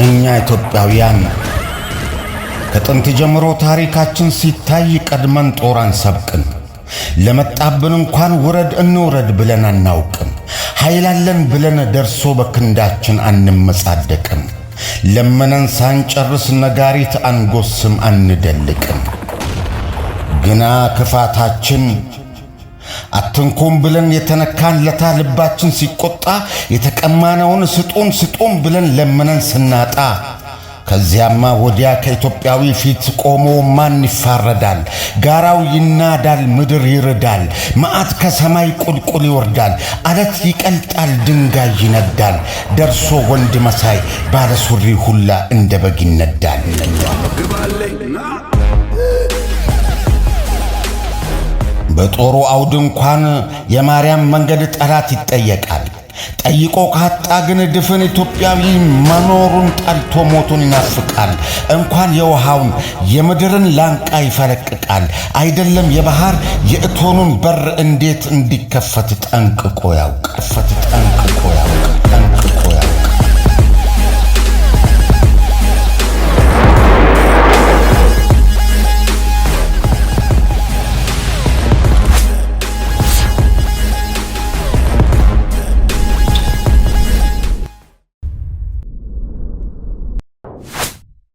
እኛ ኢትዮጵያውያን ከጥንት ጀምሮ ታሪካችን ሲታይ ቀድመን ጦር አንሰብቅም። ለመጣብን እንኳን ውረድ እንውረድ ብለን አናውቅም። ኃይላለን ብለን ደርሶ በክንዳችን አንመጻደቅም። ለመነን ሳንጨርስ ነጋሪት አንጎስም አንደልቅም። ግና ክፋታችን አትንኩም ብለን የተነካን ለታ ልባችን ሲቆጣ የተቀማነውን ስጡን ስጡን ብለን ለመነን ስናጣ ከዚያማ ወዲያ ከኢትዮጵያዊ ፊት ቆሞ ማን ይፋረዳል? ጋራው ይናዳል፣ ምድር ይርዳል፣ መዓት ከሰማይ ቁልቁል ይወርዳል፣ አለት ይቀልጣል፣ ድንጋይ ይነዳል፣ ደርሶ ወንድ መሳይ ባለሱሪ ሁላ እንደ በግ ይነዳል። በጦሩ አውድ እንኳን የማርያም መንገድ ጠላት ይጠየቃል። ጠይቆ ካጣ ግን ድፍን ኢትዮጵያዊ መኖሩን ጠልቶ ሞቱን ይናፍቃል። እንኳን የውሃውን የምድርን ላንቃ ይፈለቅቃል። አይደለም የባህር የእቶኑን በር እንዴት እንዲከፈት ጠንቅቆ ያውቃል።